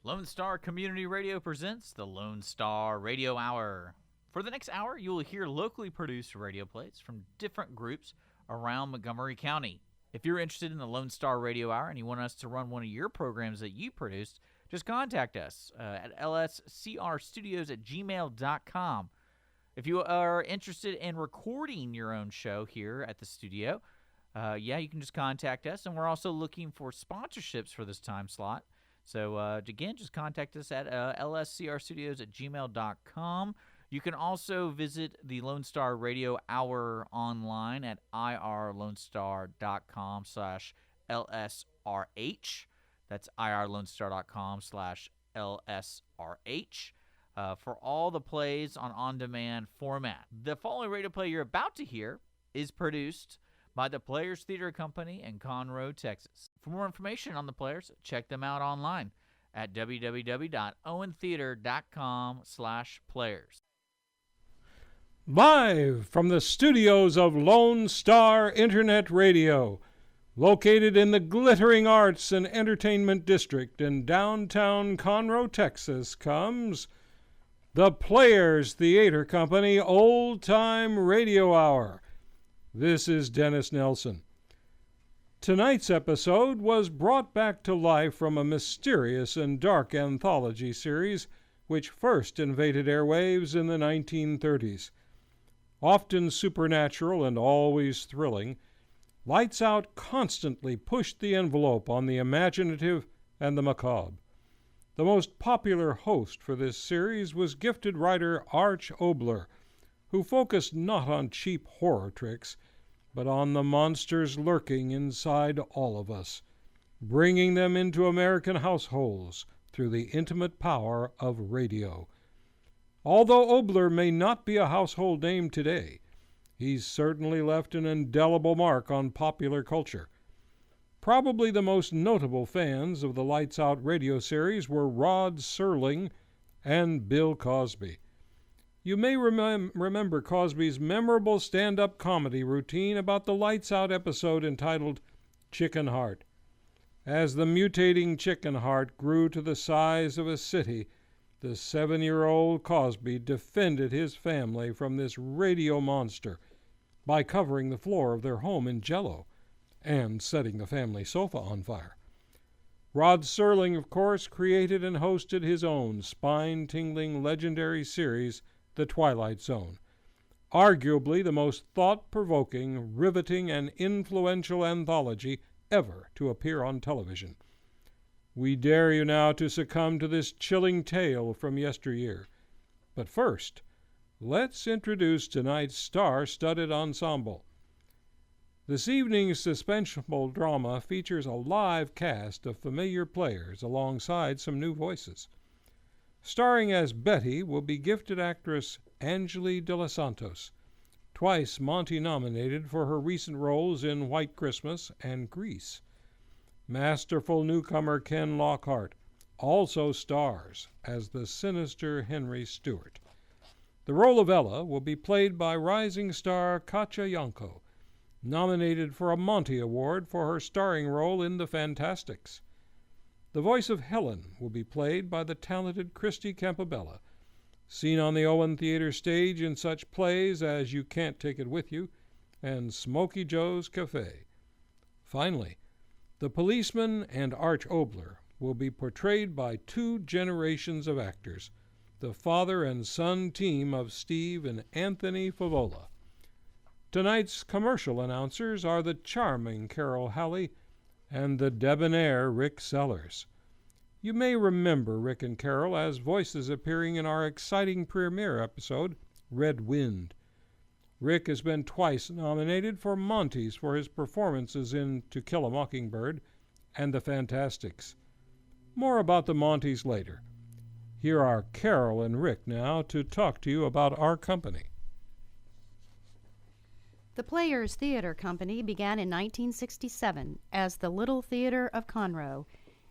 Lone Star Community Radio presents the Lone Star Radio Hour. For the next hour, you will hear locally produced radio plays from different groups around Montgomery County. If you're interested in the Lone Star Radio Hour and you want us to run one of your programs that you produced, just contact us at lscrstudios at gmail.com. If you are interested in recording your own show here at the studio, you can just contact us. And we're also looking for sponsorships for this time slot. So, again, just contact us at lscrstudios at gmail.com. You can also visit the Lone Star Radio Hour online at irlonestar.com/LSRH. That's irlonestar.com/LSRH. For all the plays on on-demand format. The following radio play you're about to hear is produced by the Players Theater Company in Conroe, Texas. For more information on the Players, check them out online at www.owentheater.com/players. Live from the studios of Lone Star Internet Radio, located in the glittering arts and entertainment district in downtown Conroe, Texas, comes the Players Theater Company Old Time Radio Hour. This is Dennis Nelson. Tonight's episode was brought back to life from a mysterious and dark anthology series which first invaded airwaves in the 1930s. Often supernatural and always thrilling, Lights Out constantly pushed the envelope on the imaginative and the macabre. The most popular host for this series was gifted writer Arch Obler, who focused not on cheap horror tricks, but on the monsters lurking inside all of us, bringing them into American households through the intimate power of radio. Although Obler may not be a household name today, he's certainly left an indelible mark on popular culture. Probably the most notable fans of the Lights Out radio series were Rod Serling and Bill Cosby. You may remember Cosby's memorable stand-up comedy routine about the Lights Out episode entitled Chicken Heart. As the mutating chicken heart grew to the size of a city, the 7-year-old Cosby defended his family from this radio monster by covering the floor of their home in Jell-O and setting the family sofa on fire. Rod Serling, of course, created and hosted his own spine-tingling legendary series, The Twilight Zone, arguably the most thought-provoking, riveting, and influential anthology ever to appear on television. We dare you now to succumb to this chilling tale from yesteryear. But first, let's introduce tonight's star-studded ensemble. This evening's suspenseful drama features a live cast of familiar players alongside some new voices. Starring as Betty will be gifted actress Angeli De Los Santos, twice Monty nominated for her recent roles in White Christmas and Grease. Masterful newcomer Ken Lockhart also stars as the sinister Henry Stewart. The role of Ella will be played by rising star Katja Yanko, nominated for a Monty Award for her starring role in The Fantastics. The voice of Helen will be played by the talented Christy Campobella, seen on the Owen Theater stage in such plays as You Can't Take It With You and Smokey Joe's Cafe. Finally, the policeman and Arch Obler will be portrayed by two generations of actors, the father and son team of Steve and Anthony Favola. Tonight's commercial announcers are the charming Carol Halley and the debonair Rick Sellers. You may remember Rick and Carol as voices appearing in our exciting premiere episode, Red Wind. Rick has been twice nominated for Monties for his performances in To Kill a Mockingbird and The Fantastics. More about the Monties later. Here are Carol and Rick now to talk to you about our company. The Players Theater Company began in 1967 as the Little Theater of Conroe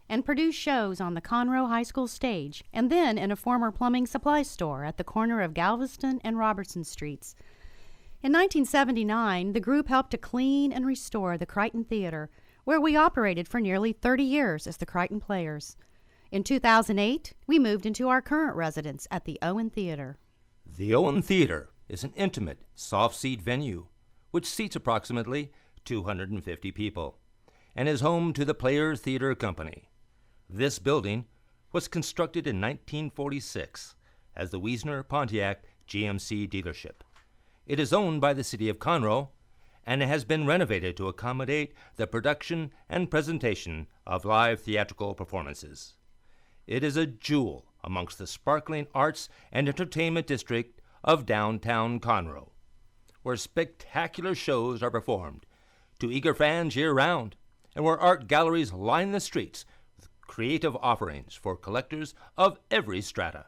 and produced shows on the Conroe High School stage and then in a former plumbing supply store at the corner of Galveston and Robertson Streets. In 1979, the group helped to clean and restore the Crichton Theater, where we operated for nearly 30 years as the Crichton Players. In 2008, we moved into our current residence at the Owen Theater. The Owen Theater is an intimate, soft-seat venue which seats approximately 250 people and is home to the Players Theater Company. This building was constructed in 1946 as the Wiesner Pontiac GMC dealership. It is owned by the City of Conroe and has been renovated to accommodate the production and presentation of live theatrical performances. It is a jewel amongst the sparkling arts and entertainment district of downtown Conroe, where spectacular shows are performed to eager fans year-round, and where art galleries line the streets with creative offerings for collectors of every strata.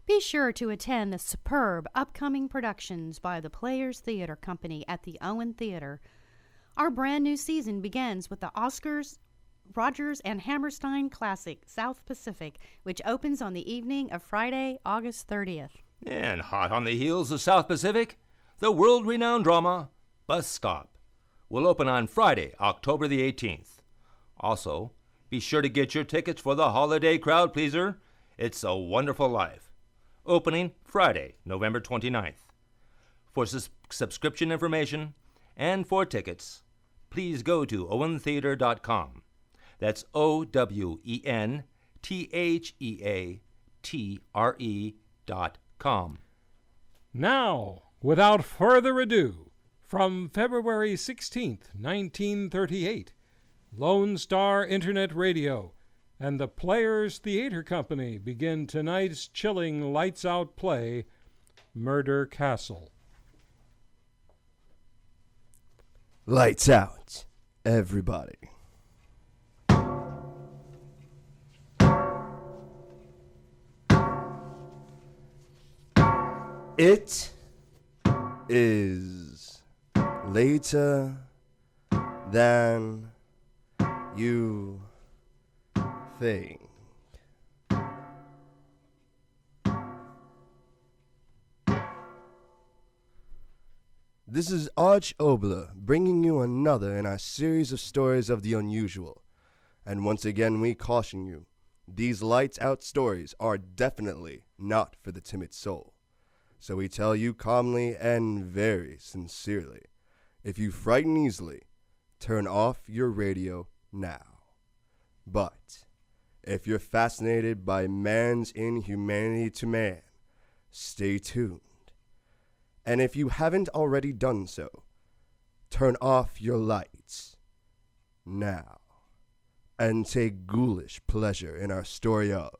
Be sure to attend the superb upcoming productions by the Players Theater Company at the Owen Theater. Our brand new season begins with the Oscars, Rogers and Hammerstein Classic South Pacific, which opens on the evening of Friday, August 30th. And hot on the heels of South Pacific, the world-renowned drama Bus Stop will open on Friday, October the 18th. Also, be sure to get your tickets for the holiday crowd pleaser, It's a Wonderful Life, opening Friday, November 29th. For subscription information and for tickets, please go to owentheater.com. That's OwenTheatre.com. Now, without further ado, from February 16th, 1938, Lone Star Internet Radio and the Players Theater Company begin tonight's chilling lights-out play, Murder Castle. Lights out, everybody. It is later than you think. This is Arch Obler bringing you another in our series of stories of the unusual. And once again we caution you, these lights out stories are definitely not for the timid soul. So we tell you calmly and very sincerely, if you frighten easily, turn off your radio now. But if you're fascinated by man's inhumanity to man, stay tuned. And if you haven't already done so, turn off your lights now and take ghoulish pleasure in our story of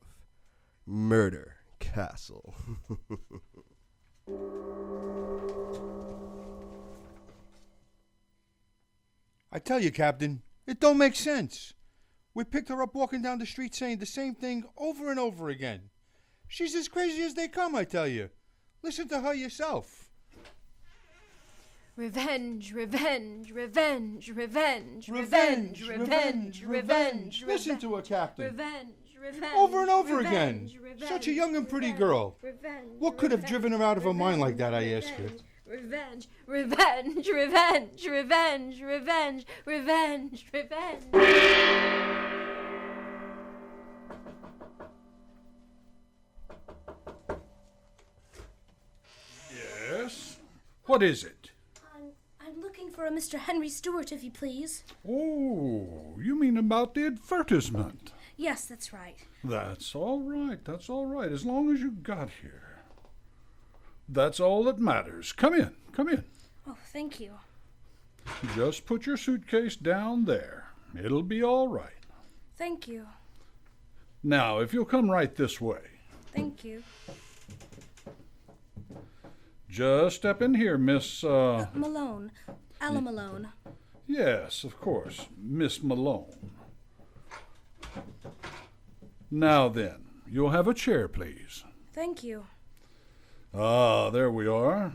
Murder Castle. I tell you, Captain, it don't make sense. We picked her up walking down the street saying the same thing over and over again. She's as crazy as they come, I tell you. Listen to her yourself. Revenge, revenge, revenge, revenge, revenge, revenge, revenge. Listen to her, Captain. Revenge, revenge. Over and over revenge, again. revenge, Such a young and pretty revenge, girl. revenge, What could have revenge, driven her out of her mind like that, I revenge, ask her. Revenge, revenge, revenge, revenge, revenge, revenge, revenge. Yes? What is it? I'm looking for a Mr. Henry Stewart, if you please. Oh, you mean about the advertisement? Yes, that's right. That's all right, as long as you got here. That's all that matters. Come in. Oh, thank you. Just put your suitcase down there. It'll be all right. Thank you. Now, if you'll come right this way. Thank you. Just step in here, Miss, Malone. Ella Malone. Yes, of course, Miss Malone. Now then, you'll have a chair, please. Thank you. Ah, there we are.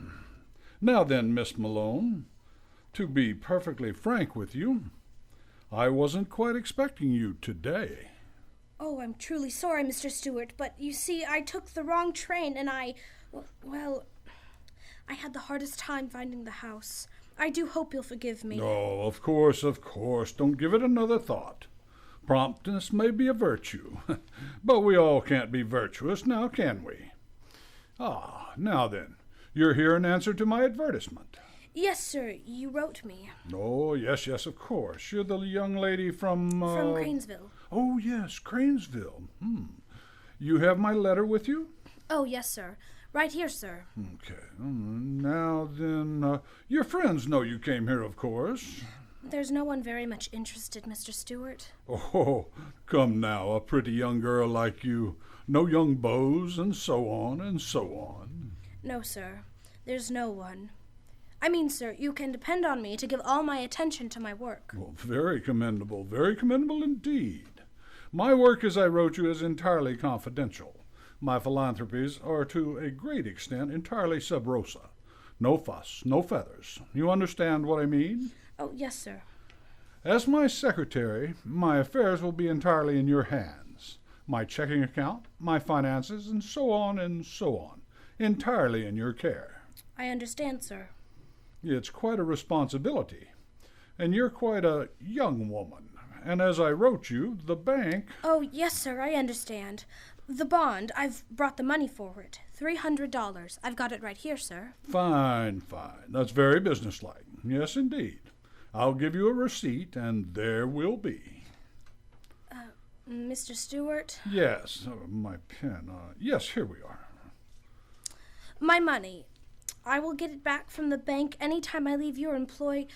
Now then, Miss Malone, to be perfectly frank with you, I wasn't quite expecting you today. Oh, I'm truly sorry, Mr. Stewart, but you see, I took the wrong train and I had the hardest time finding the house. I do hope you'll forgive me. Oh, of course. Don't give it another thought. Promptness may be a virtue, but we all can't be virtuous now, can we? Ah, now then, you're here in answer to my advertisement. Yes, sir, you wrote me. Oh, yes, of course. You're the young lady from... From Cranesville. Oh, yes, Cranesville. You have my letter with you? Oh, yes, sir. Right here, sir. Okay. Now then, your friends know you came here, of course. There's no one very much interested, Mr. Stewart. Oh, come now, a pretty young girl like you. No young beaux, and so on, and so on. No, sir. There's no one. I mean, sir, you can depend on me to give all my attention to my work. Well, very commendable indeed. My work, as I wrote you, is entirely confidential. My philanthropies are to a great extent entirely sub rosa. No fuss, no feathers. You understand what I mean? Oh, yes, sir. As my secretary, my affairs will be entirely in your hands. My checking account, my finances, and so on, entirely in your care. I understand, sir. It's quite a responsibility. And you're quite a young woman. And as I wrote you, the bank... Oh, yes, sir, I understand. The bond, I've brought the money for it. $300. I've got it right here, sir. Fine. That's very businesslike. Yes, indeed. I'll give you a receipt, and there will be. Mr. Stewart? Yes, my pen. Yes, here we are. My money. I will get it back from the bank any time I leave your employ.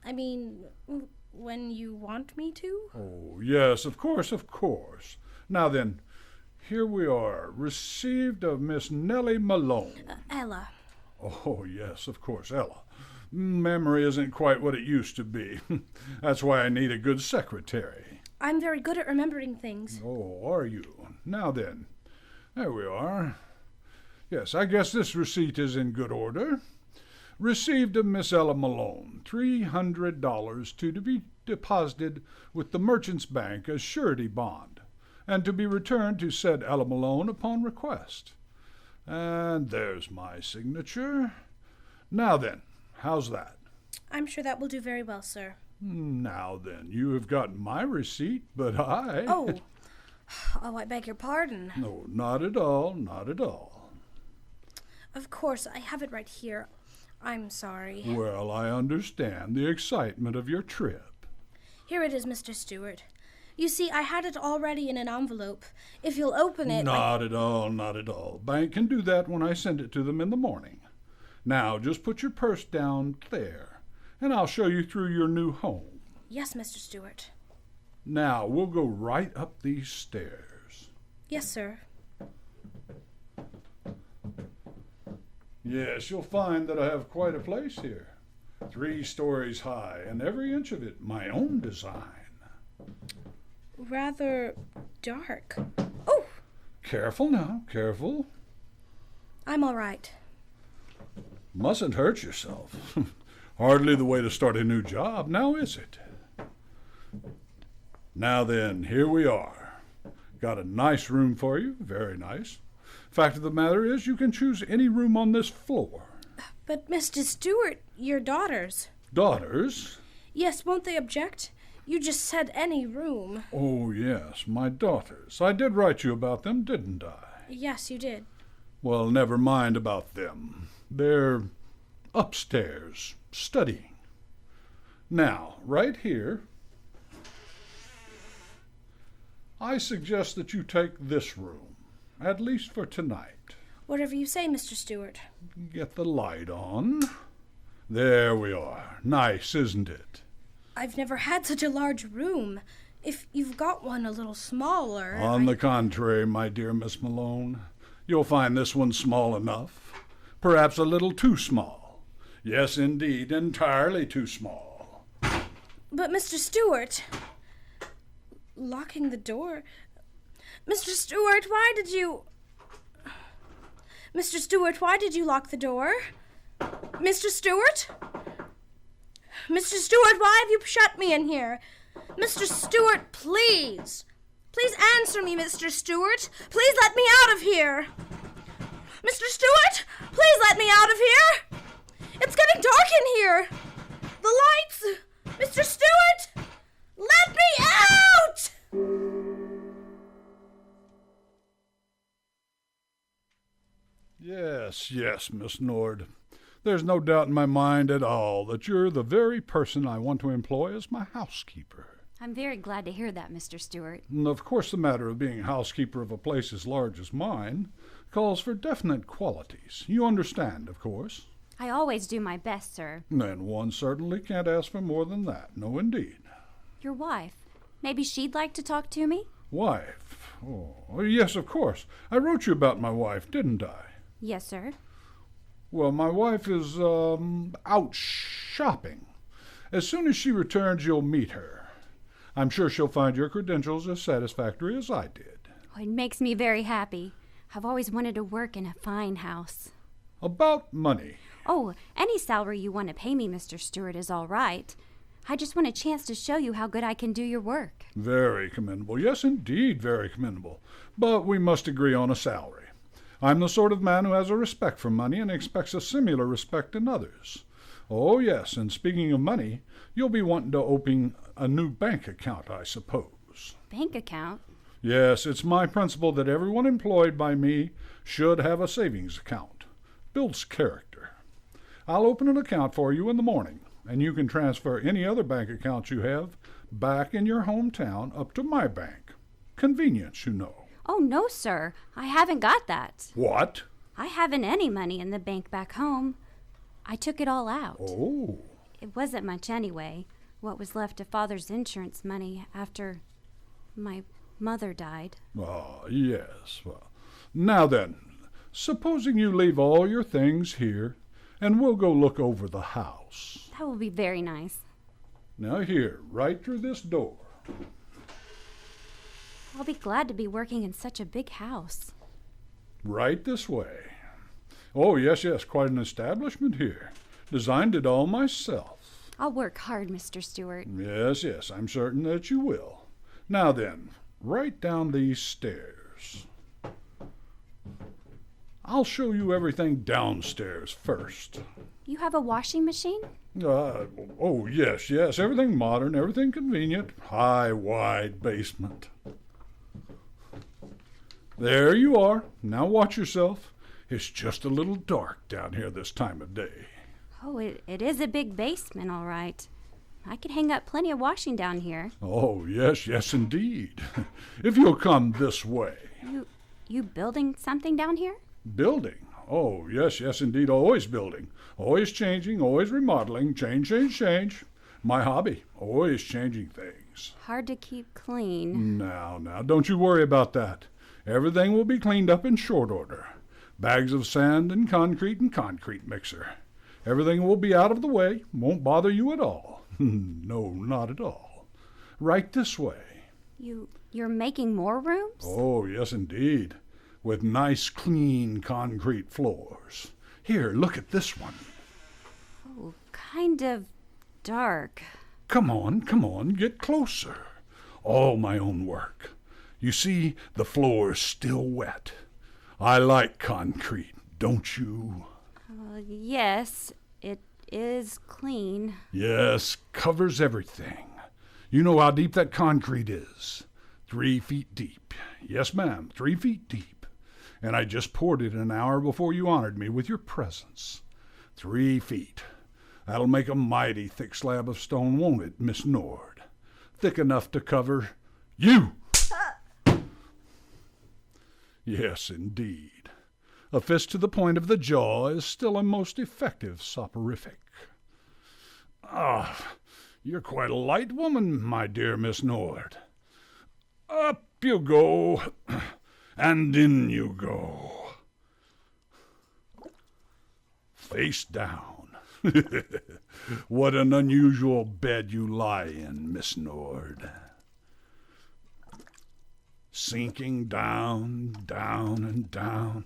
I mean, when you want me to? Oh, yes, of course. Now then, here we are. Received of Miss Nellie Malone. Ella. Oh, yes, of course, Ella. Memory isn't quite what it used to be. That's why I need a good secretary. I'm very good at remembering things. Oh, are you? Now then, there we are. Yes, I guess this receipt is in good order. Received of Miss Ella Malone, $300 to be deposited with the Merchants Bank as surety bond, and to be returned to said Ella Malone upon request. And there's my signature. Now then, how's that? I'm sure that will do very well, sir. Now then, you have got my receipt, but I... Oh, I beg your pardon. No, not at all. Of course, I have it right here. I'm sorry. Well, I understand the excitement of your trip. Here it is, Mr. Stewart. You see, I had it already in an envelope. If you'll open it... Not at all. Bank can do that when I send it to them in the morning. Now, just put your purse down there, and I'll show you through your new home. Yes, Mr. Stewart. Now, we'll go right up these stairs. Yes, sir. Yes, you'll find that I have quite a place here. 3 stories high, and every inch of it my own design. Rather dark. Oh! Careful now, careful. I'm all right. Mustn't hurt yourself. Hardly the way to start a new job, now is it? Now then, here we are. Got a nice room for you, very nice. Fact of the matter is, you can choose any room on this floor. But, Mr. Stewart, your daughters. Daughters? Yes, won't they object? You just said any room. Oh, yes, my daughters. I did write you about them, didn't I? Yes, you did. Well, never mind about them. They're upstairs, studying. Now, right here, I suggest that you take this room, at least for tonight. Whatever you say, Mr. Stewart. Get the light on. There we are. Nice, isn't it? I've never had such a large room. If you've got one a little smaller... On the contrary, my dear Miss Malone, you'll find this one small enough. Perhaps a little too small. Yes, indeed, entirely too small. But, Mr. Stewart... Locking the door... Mr. Stewart, why did you... Mr. Stewart, why did you lock the door? Mr. Stewart? Mr. Stewart, why have you shut me in here? Mr. Stewart, please. Please answer me, Mr. Stewart. Please let me out of here. Mr. Stewart, please let me out of here. It's getting dark in here. The lights. Mr. Stewart. Let me out! Yes, Miss Nord. There's no doubt in my mind at all that you're the very person I want to employ as my housekeeper. I'm very glad to hear that, Mr. Stewart. And of course, the matter of being housekeeper of a place as large as mine calls for definite qualities. You understand, of course. I always do my best, sir. And one certainly can't ask for more than that. No, indeed. Your wife. Maybe she'd like to talk to me? Wife? Oh, yes, of course. I wrote you about my wife, didn't I? Yes, sir. Well, my wife is, out shopping. As soon as she returns, you'll meet her. I'm sure she'll find your credentials as satisfactory as I did. Oh, it makes me very happy. I've always wanted to work in a fine house. About money. Oh, any salary you want to pay me, Mr. Stewart, is all right. I just want a chance to show you how good I can do your work. Very commendable. Yes, indeed, very commendable. But we must agree on a salary. I'm the sort of man who has a respect for money and expects a similar respect in others. Oh, yes, and speaking of money, you'll be wanting to open a new bank account, I suppose. Bank account? Yes, it's my principle that everyone employed by me should have a savings account. Builds character. I'll open an account for you in the morning, and you can transfer any other bank accounts you have back in your hometown up to my bank. Convenience, you know. Oh, no, sir. I haven't got that. What? I haven't any money in the bank back home. I took it all out. Oh. It wasn't much anyway. What was left of Father's insurance money after my mother died. Ah, yes. Well, now then, supposing you leave all your things here, and we'll go look over the house. That will be very nice. Now here, right through this door. I'll be glad to be working in such a big house. Right this way. Oh, yes, quite an establishment here. Designed it all myself. I'll work hard, Mr. Stewart. Yes, I'm certain that you will. Now then, right down these stairs. I'll show you everything downstairs first. You have a washing machine? Oh, yes, everything modern, everything convenient. High, wide basement. There you are. Now watch yourself. It's just a little dark down here this time of day. Oh, it is a big basement, all right. I could hang up plenty of washing down here. Oh, yes, indeed. If you'll come this way. You building something down here? Building? Oh, yes, indeed. Always building. Always changing, always remodeling. Change. My hobby. Always changing things. Hard to keep clean. Now, don't you worry about that. Everything will be cleaned up in short order. Bags of sand and concrete mixer. Everything will be out of the way. Won't bother you at all. No, not at all. Right this way. You're making more rooms? Oh, yes, indeed. With nice, clean concrete floors. Here, look at this one. Oh, kind of dark. Come on, get closer. All my own work. You see, the floor's still wet. I like concrete, don't you? Yes, it is clean. Yes, covers everything. You know how deep that concrete is. 3 feet deep. Yes, ma'am, 3 feet deep. And I just poured it an hour before you honored me with your presence. 3 feet. That'll make a mighty thick slab of stone, won't it, Miss Nord? Thick enough to cover you. Yes, indeed. A fist to the point of the jaw is still a most effective soporific. Ah, you're quite a light woman, my dear Miss Nord. Up you go, and in you go. Face down. What an unusual bed you lie in, Miss Nord. Sinking down, and down.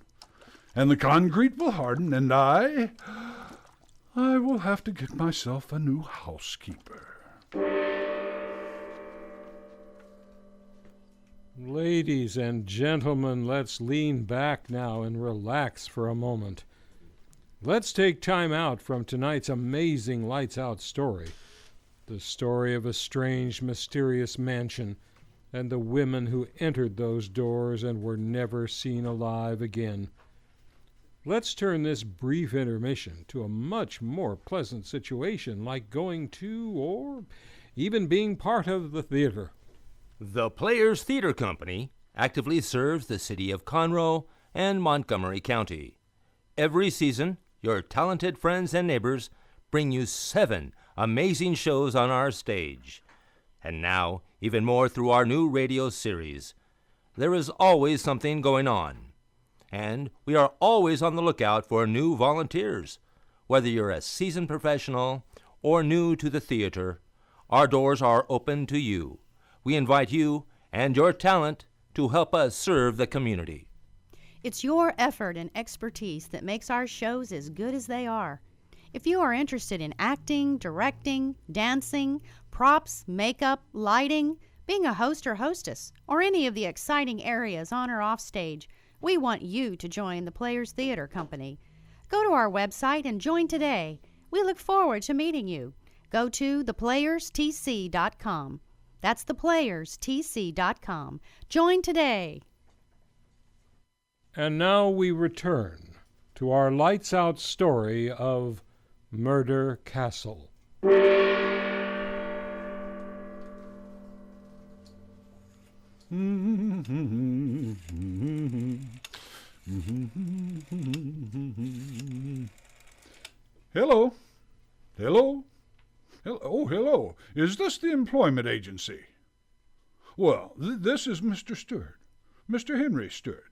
And the concrete will harden, and I will have to get myself a new housekeeper. Ladies and gentlemen, let's lean back now and relax for a moment. Let's take time out from tonight's amazing Lights Out story The story of a strange, mysterious mansion and the women who entered those doors and were never seen alive again. Let's turn this brief intermission to a much more pleasant situation, like going to or even being part of the theater. The Players Theater Company actively serves the city of Conroe and Montgomery County. Every season, your talented friends and neighbors bring you 7 amazing shows on our stage. And now, even more through our new radio series. There is always something going on. And we are always on the lookout for new volunteers. Whether you're a seasoned professional or new to the theater, our doors are open to you. We invite you and your talent to help us serve the community. It's your effort and expertise that makes our shows as good as they are. If you are interested in acting, directing, dancing, props, makeup, lighting, being a host or hostess, or any of the exciting areas on or off stage, we want you to join the Players Theater Company. Go to our website and join today. We look forward to meeting you. Go to theplayerstc.com. That's theplayerstc.com. Join today. And now we return to our lights out story of Murder Castle. Hello? Hello? Oh, hello. Is this the employment agency? Well, this is Mr. Stewart, Mr. Henry Stewart.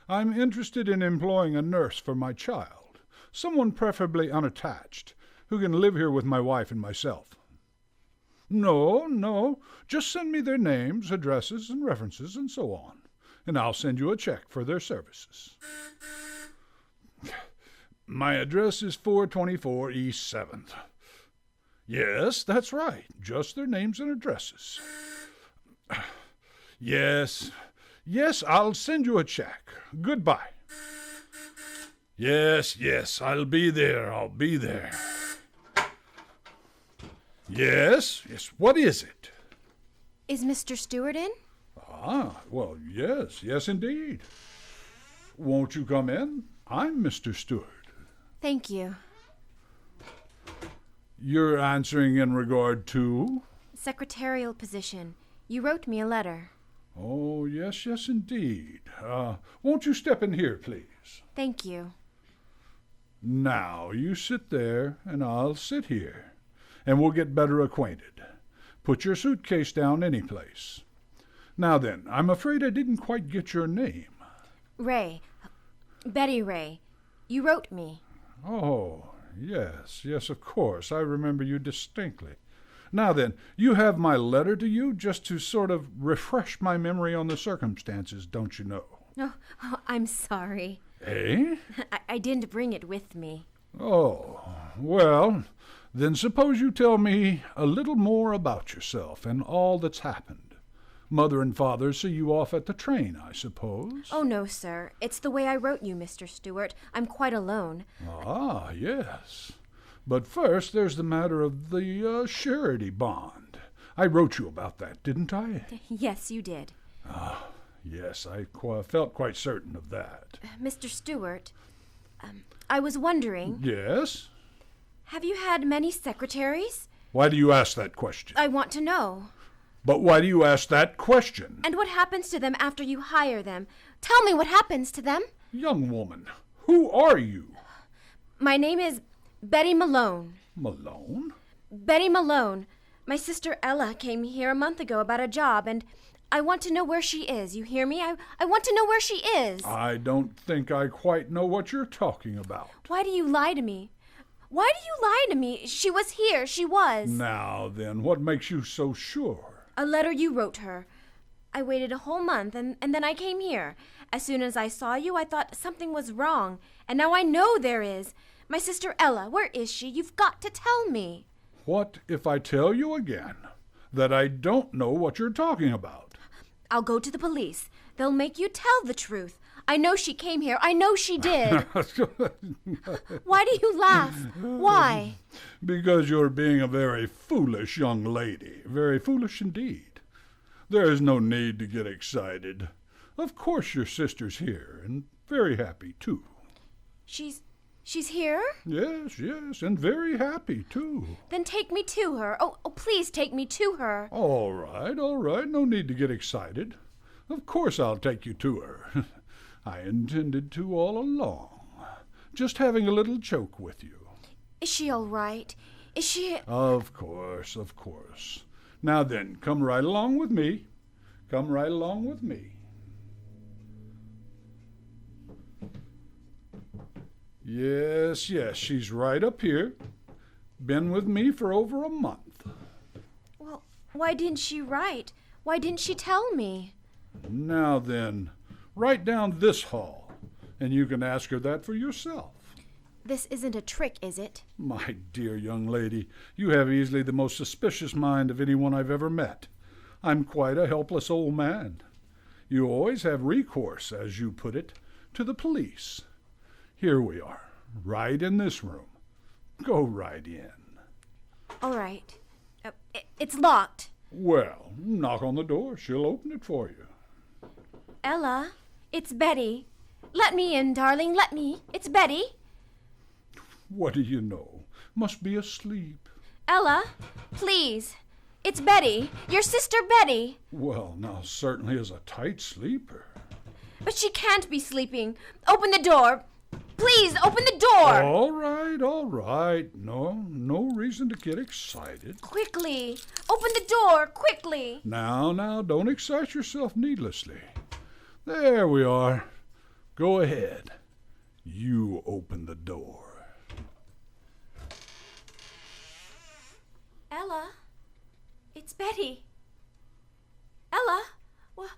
I'm interested in employing a nurse for my child, someone preferably unattached, who can live here with my wife and myself. No, just send me their names, addresses, and references, and so on, and I'll send you a check for their services. My address is 424 East 7th. Yes, that's right, just their names and addresses. Yes, I'll send you a check. Goodbye. Yes, I'll be there. Yes, what is it? Is Mr. Stewart in? Well, yes, indeed. Won't you come in? I'm Mr. Stewart. Thank you. You're answering in regard to? Secretarial position. You wrote me a letter. Oh, yes, indeed. Won't you step in here, please? Thank you. Now, you sit there, and I'll sit here, and we'll get better acquainted. Put your suitcase down any place. Now then, I'm afraid I didn't quite get your name. Ray. Betty Ray. You wrote me. Oh, yes, of course. I remember you distinctly. Now then, you have my letter to you just to sort of refresh my memory on the circumstances, don't you know? Oh, I'm sorry. Eh? I didn't bring it with me. Oh, well, then suppose you tell me a little more about yourself and all that's happened. Mother and Father see you off at the train, I suppose? Oh, no, sir. It's the way I wrote you, Mr. Stewart. I'm quite alone. Ah, yes. But first, there's the matter of the surety bond. I wrote you about that, didn't I? Yes, you did. Yes, I felt quite certain of that. Mr. Stewart, I was wondering... Yes? Have you had many secretaries? Why do you ask that question? I want to know. But why do you ask that question? And what happens to them after you hire them? Tell me what happens to them. Young woman, who are you? My name is Betty Malone. Malone? Betty Malone. My sister Ella came here a month ago about a job, and I want to know where she is. You hear me? I want to know where she is. I don't think I quite know what you're talking about. Why do you lie to me? Why do you lie to me? She was here. She was. Now then, what makes you so sure? A letter you wrote her. I waited a whole month, and then I came here. As soon as I saw you, I thought something was wrong. And now I know there is. My sister Ella, where is she? You've got to tell me. What if I tell you again that I don't know what you're talking about? I'll go to the police. They'll make you tell the truth. I know she came here. I know she did. Why do you laugh? Why? Because you're being a very foolish young lady. Very foolish indeed. There is no need to get excited. Of course your sister's here, and very happy, too. She's here? Yes, and very happy, too. Then take me to her. Oh, please take me to her. All right. No need to get excited. Of course I'll take you to her. I intended to all along. Just having a little joke with you. Is she all right? Is she... Of course. Now then, come right along with me. Yes, she's right up here. Been with me for over a month. Well, why didn't she write? Why didn't she tell me? Now then, right down this hall, and you can ask her that for yourself. This isn't a trick, is it? My dear young lady, you have easily the most suspicious mind of anyone I've ever met. I'm quite a helpless old man. You always have recourse, as you put it, to the police. Here we are, right in this room. Go right in. All right. It's locked. Well, knock on the door. She'll open it for you. Ella, it's Betty. Let me in, darling. Let me. It's Betty. What do you know? Must be asleep. Ella, please. It's Betty. Your sister Betty. Well, now certainly is a tight sleeper. But she can't be sleeping. Open the door. Please, open the door. All right. No reason to get excited. Quickly. Open the door, quickly. Now, don't excite yourself needlessly. There we are. Go ahead. You open the door. Ella, it's Betty. Ella, what?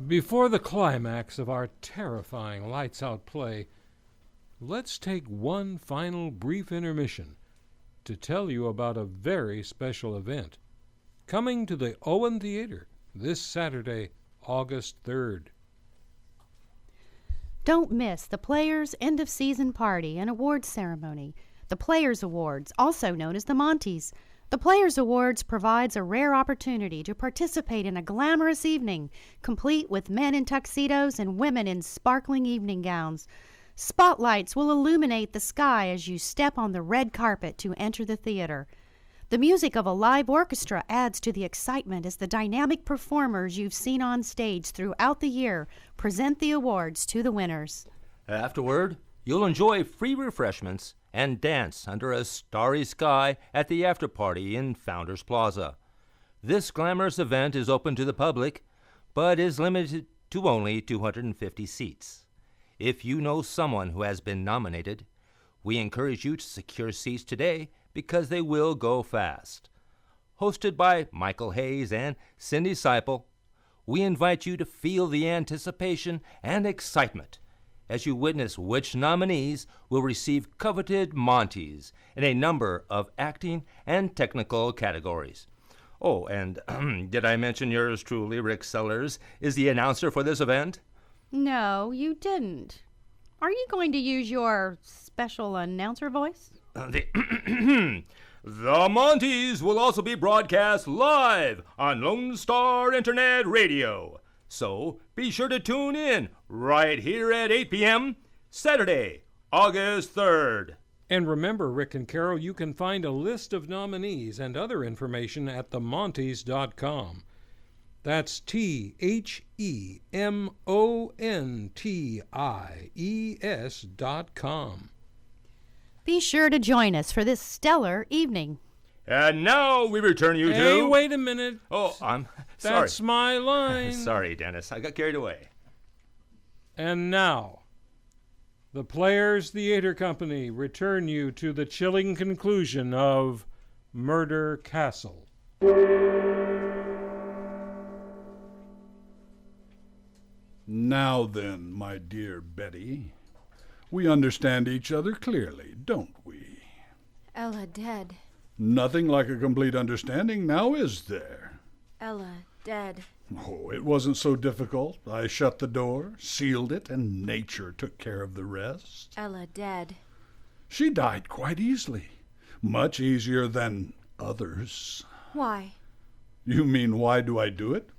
Before the climax of our terrifying lights-out play, let's take one final brief intermission to tell you about a very special event coming to the Owen Theater this Saturday, August 3rd. Don't miss the Players' end-of-season party and awards ceremony. The Players' Awards, also known as the Monties. The Players' Awards provides a rare opportunity to participate in a glamorous evening, complete with men in tuxedos and women in sparkling evening gowns. Spotlights will illuminate the sky as you step on the red carpet to enter the theater. The music of a live orchestra adds to the excitement as the dynamic performers you've seen on stage throughout the year present the awards to the winners. Afterward, you'll enjoy free refreshments and dance under a starry sky at the after-party in Founders Plaza. This glamorous event is open to the public, but is limited to only 250 seats. If you know someone who has been nominated, we encourage you to secure seats today because they will go fast. Hosted by Michael Hayes and Cindy Seipel, we invite you to feel the anticipation and excitement as you witness which nominees will receive coveted Monties in a number of acting and technical categories. Oh, and did I mention yours truly, Rick Sellers, is the announcer for this event? No, you didn't. Are you going to use your special announcer voice? The Monties will also be broadcast live on Lone Star Internet Radio. So be sure to tune in right here at 8 p.m. Saturday, August 3rd. And remember, Rick and Carol, you can find a list of nominees and other information at themonties.com. That's TheMonties.com. Be sure to join us for this stellar evening. And now we return you to... Hey, wait a minute. Oh, I'm sorry. That's my line. Sorry, Dennis. I got carried away. And now, the Players Theater Company return you to the chilling conclusion of Murder Castle. Now then, my dear Betty, we understand each other clearly, don't we? Ella dead. Nothing like a complete understanding, now is there? Ella, dead. Oh, it wasn't so difficult. I shut the door, sealed it, and nature took care of the rest. Ella, dead. She died quite easily. Much easier than others. Why? You mean, why do I do it?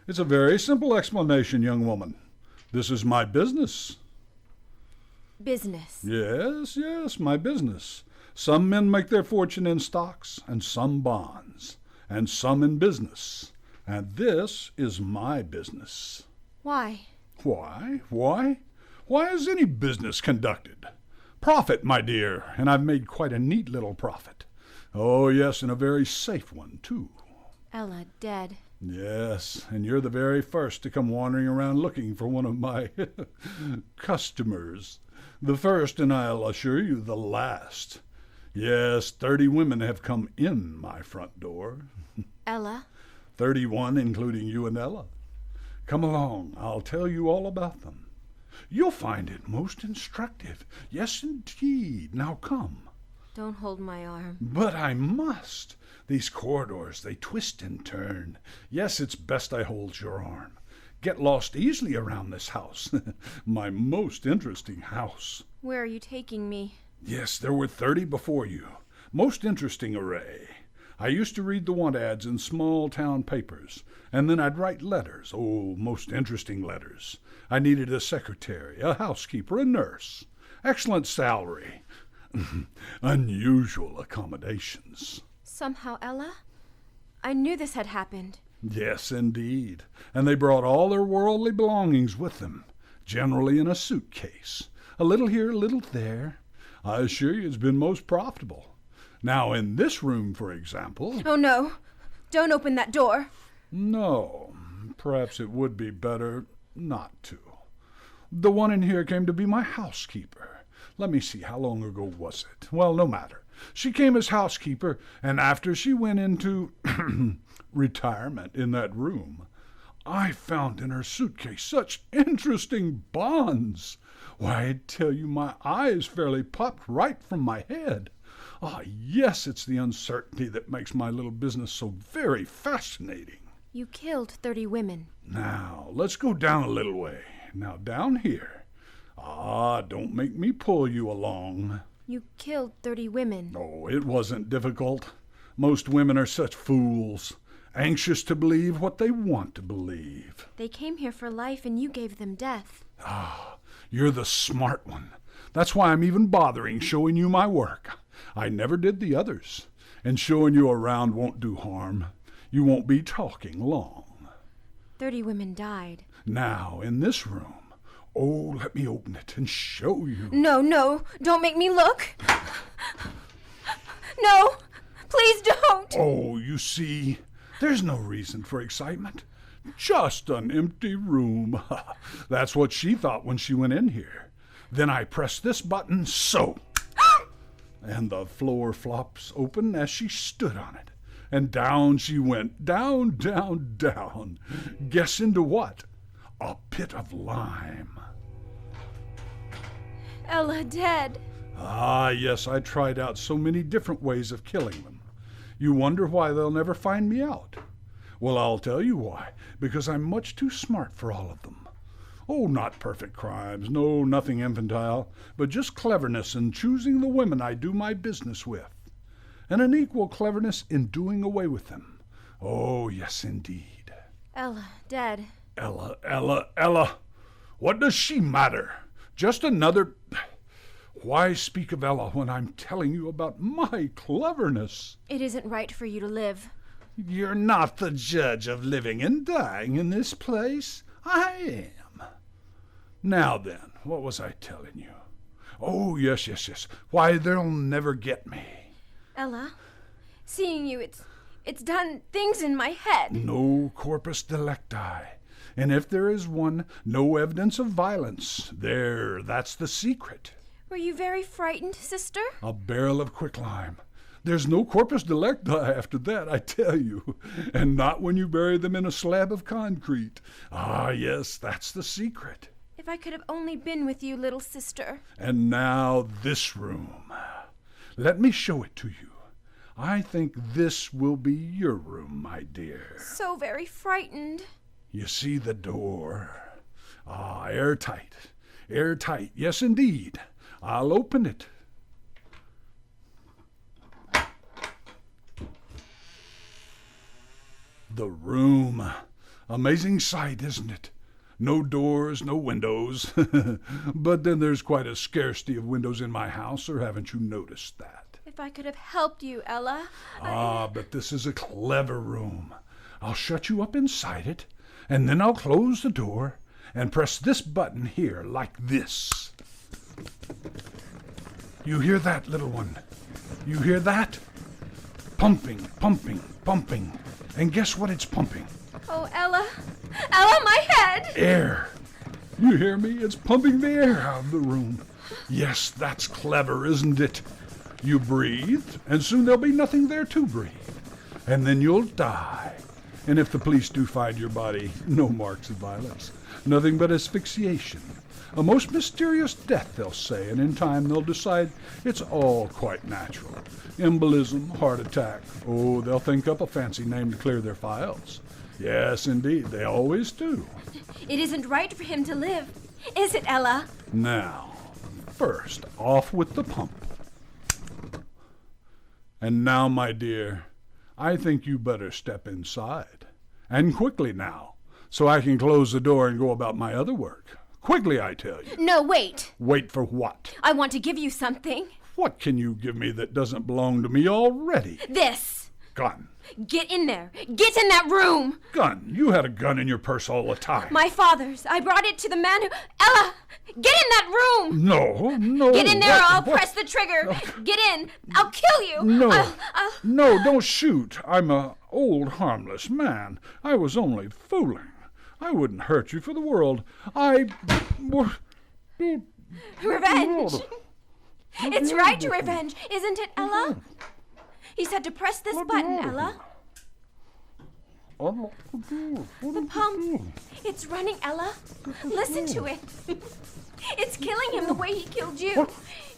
It's a very simple explanation, young woman. This is my business. Business. Yes, my business. Some men make their fortune in stocks, and some bonds, and some in business. And this is my business. Why? Why? Why is any business conducted? Profit, my dear, and I've made quite a neat little profit. Oh, yes, and a very safe one, too. Ella, dead. Yes, and you're the very first to come wandering around looking for one of my customers. The first, and I'll assure you, the last. Yes, 30 women have come in my front door. Ella? 31, including you and Ella. Come along, I'll tell you all about them. You'll find it most instructive. Yes, indeed. Now come. Don't hold my arm. But I must. These corridors, they twist and turn. Yes, it's best I hold your arm. Get lost easily around this house. My most interesting house. Where are you taking me? Yes, there were 30 before you. Most interesting array. I used to read the want ads in small town papers, and then I'd write letters. Oh, most interesting letters. I needed a secretary, a housekeeper, a nurse. Excellent salary. Unusual accommodations. Somehow, Ella? I knew this had happened. Yes, indeed. And they brought all their worldly belongings with them, generally in a suitcase. A little here, a little there. I assure you it's been most profitable. Now, in this room, for example... Oh, no. Don't open that door. No. Perhaps it would be better not to. The one in here came to be my housekeeper. Let me see, how long ago was it? Well, no matter. She came as housekeeper, and after she went into retirement in that room, I found in her suitcase such interesting bonds. Why, I tell you, my eyes fairly popped right from my head. Ah, yes, it's the uncertainty that makes my little business so very fascinating. You killed 30 women. Now, let's go down a little way. Now, down here. Ah, don't make me pull you along. You killed 30 women. Oh, it wasn't difficult. Most women are such fools, anxious to believe what they want to believe. They came here for life, and you gave them death. Ah, you're the smart one. That's why I'm even bothering showing you my work. I never did the others, and showing you around won't do harm. You won't be talking long. 30 women died. Now, in this room, oh, let me open it and show you. No, don't make me look. No, please don't. Oh, you see, there's no reason for excitement. Just an empty room. That's what she thought when she went in here. Then I press this button, so. And the floor flops open as she stood on it. And down she went, down, down, down. Guess into what? A pit of lime. Ella dead. Ah, yes, I tried out so many different ways of killing them. You wonder why they'll never find me out. Well, I'll tell you why. Because I'm much too smart for all of them. Oh, not perfect crimes, no, nothing infantile, but just cleverness in choosing the women I do my business with. And an equal cleverness in doing away with them. Oh, yes, indeed. Ella dead. Ella. What does she matter? Just another... Why speak of Ella when I'm telling you about my cleverness? It isn't right for you to live. You're not the judge of living and dying in this place. I am. Now then, what was I telling you? Oh, yes. Why, they'll never get me. Ella, seeing you, it's done things in my head. No corpus delicti. And if there is one, no evidence of violence. There, that's the secret. Were you very frightened, sister? A barrel of quicklime. There's no corpus delicti after that, I tell you. And not when you bury them in a slab of concrete. Ah, yes, that's the secret. If I could have only been with you, little sister. And now this room. Let me show it to you. I think this will be your room, my dear. So very frightened. You see the door? Ah, airtight. Airtight, yes indeed. I'll open it. The room. Amazing sight, isn't it? No doors, no windows. But then there's quite a scarcity of windows in my house, or haven't you noticed that? If I could have helped you, Ella. But this is a clever room. I'll shut you up inside it, and then I'll close the door and press this button here, like this. You hear that, little one? You hear that? Pumping, pumping, pumping. And guess what it's pumping? Oh, Ella. Ella, my head! Air. You hear me? It's pumping the air out of the room. Yes, that's clever, isn't it? You breathe, and soon there'll be nothing there to breathe. And then you'll die. And if the police do find your body, no marks of violence. Nothing but asphyxiation. A most mysterious death, they'll say, and in time they'll decide it's all quite natural. Embolism, heart attack. Oh, they'll think up a fancy name to clear their files. Yes, indeed, they always do. It isn't right for him to live, is it, Ella? Now, first, off with the pump. And now, my dear, I think you better step inside. And quickly now, so I can close the door and go about my other work. Quickly, I tell you. No, wait. Wait for what? I want to give you something. What can you give me that doesn't belong to me already? This. Gun. Get in there. Get in that room. Gun? You had a gun in your purse all the time. My father's. I brought it to the man who... Ella! Get in that room! No. Get in there or I'll What? press the trigger. Get in. I'll kill you. No. I'll... No, don't shoot. I'm a old, harmless man. I was only fooling. I wouldn't hurt you for the world. Revenge. It's right to revenge, isn't it, Ella? He said to press this button, Ella. The pump. It's running, Ella. Listen to it. It's killing him the way he killed you.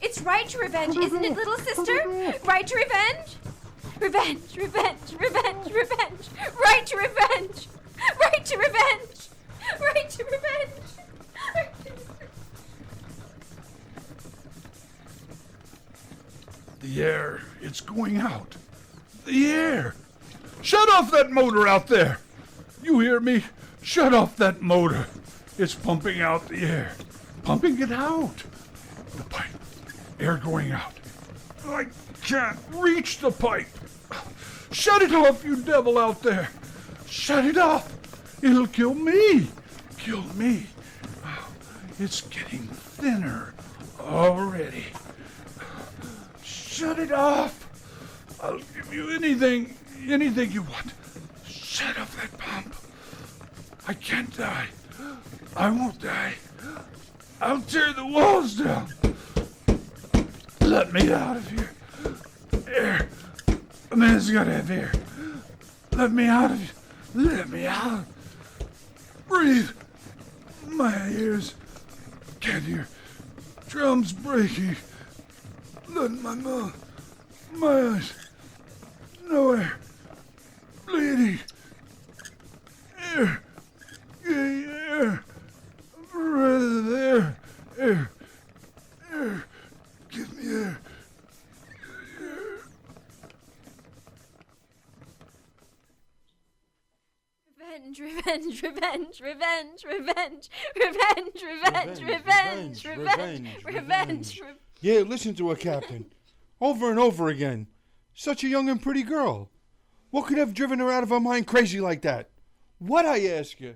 It's right to revenge, isn't it, little sister? Right to revenge? Revenge, revenge, revenge, revenge. Right to revenge. Right to revenge. Right to revenge. Right to revenge. The air, it's going out. The air. Shut off that motor out there. You hear me? Shut off that motor. It's pumping out the air. Pumping it out. The pipe. Air going out. I can't reach the pipe. Shut it off, you devil out there. Shut it off. It'll kill me. Kill me. It's getting thinner already. Shut it off. I'll give you anything you want. Shut off that pump. I can't die. I won't die. I'll tear the walls down. Let me out of here. Air. A man's gotta have air. Let me out of here. Let me out. Breathe. My ears can't hear. Drums breaking. Blood in my mouth. My eyes. No air. Bleeding. Air. Air. Breath of air. Air. Air. Give me air. Revenge, revenge, revenge, revenge, revenge, revenge, revenge, revenge, revenge. Yeah, listen to her, Captain. Over and over again. Such a young and pretty girl. What could have driven her out of her mind crazy like that? What, I ask you?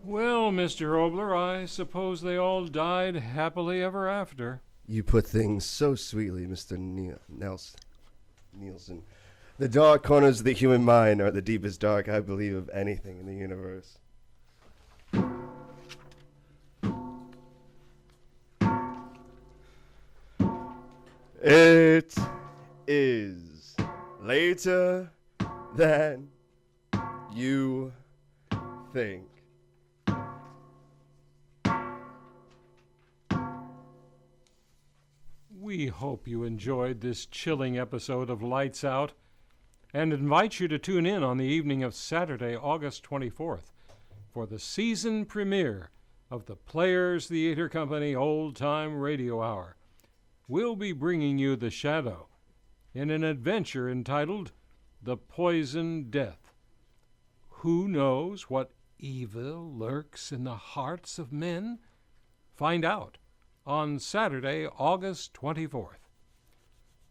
Well, Mr. Obler, I suppose they all died happily ever after. You put things so sweetly, Mr. Nielsen. The dark corners of the human mind are the deepest dark, I believe, of anything in the universe. It is later than you think. We hope you enjoyed this chilling episode of Lights Out and invite you to tune in on the evening of Saturday, August 24th for the season premiere of the Players Theater Company Old Time Radio Hour. We'll be bringing you The Shadow in an adventure entitled The Poison Death. Who knows what evil lurks in the hearts of men? Find out on Saturday, August 24th.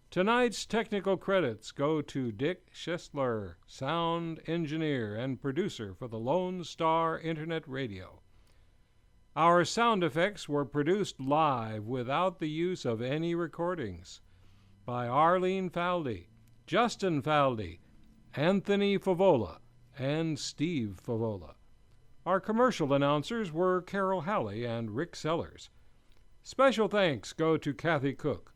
Tonight's technical credits go to Dick Schistler, sound engineer and producer for the Lone Star Internet Radio. Our sound effects were produced live without the use of any recordings by Arlene Faldy, Justin Faldy, Anthony Favola, and Steve Favola. Our commercial announcers were Carol Halley and Rick Sellers. Special thanks go to Kathy Cook,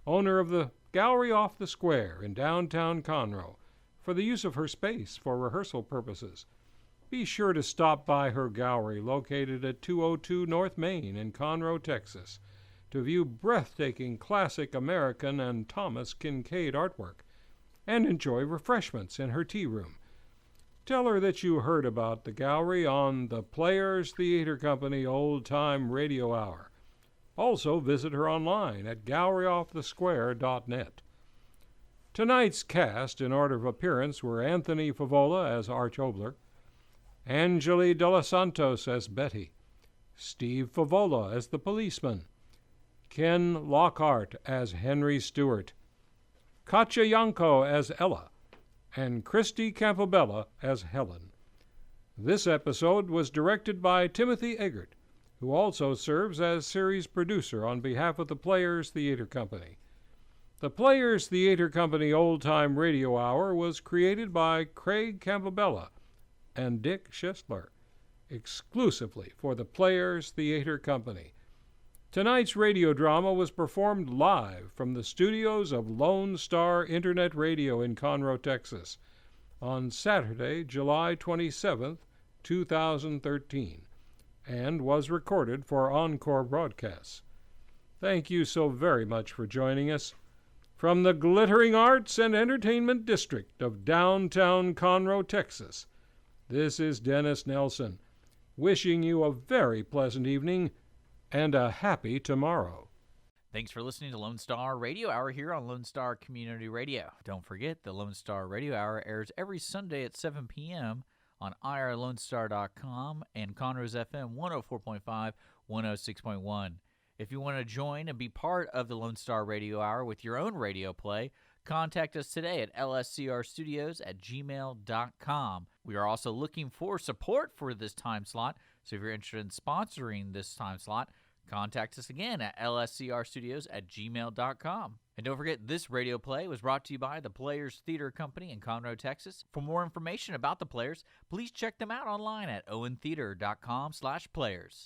owner of the Gallery Off the Square in downtown Conroe, for the use of her space for rehearsal purposes. Be sure to stop by her gallery located at 202 North Main in Conroe, Texas, to view breathtaking classic American and Thomas Kincaid artwork and enjoy refreshments in her tea room. Tell her that you heard about the gallery on the Players Theater Company Old Time Radio Hour. Also visit her online at galleryoffthesquare.net. Tonight's cast in order of appearance were Anthony Favola as Arch Obler, Angeli De Los Santos as Betty, Steve Favola as the policeman, Ken Lockhart as Henry Stewart, Katja Yanko as Ella, and Christy Campobella as Helen. This episode was directed by Timothy Eggert, who also serves as series producer on behalf of the Players Theater Company. The Players Theater Company Old Time Radio Hour was created by Craig Campobella and Dick Schistler, exclusively for the Players Theater Company. Tonight's radio drama was performed live from the studios of Lone Star Internet Radio in Conroe, Texas, on Saturday, July 27, 2013, and was recorded for encore broadcasts. Thank you so very much for joining us. From the glittering arts and entertainment district of downtown Conroe, Texas, this is Dennis Nelson, wishing you a very pleasant evening and a happy tomorrow. Thanks for listening to Lone Star Radio Hour here on Lone Star Community Radio. Don't forget, the Lone Star Radio Hour airs every Sunday at 7 p.m. on irlonestar.com and Conroe's FM 104.5, 106.1. If you want to join and be part of the Lone Star Radio Hour with your own radio play, contact us today at lscrstudios@gmail.com. We are also looking for support for this time slot, so if you're interested in sponsoring this time slot, contact us again at lscrstudios@gmail.com. And don't forget, this radio play was brought to you by the Players Theater Company in Conroe, Texas. For more information about the Players, please check them out online at owentheater.com/players.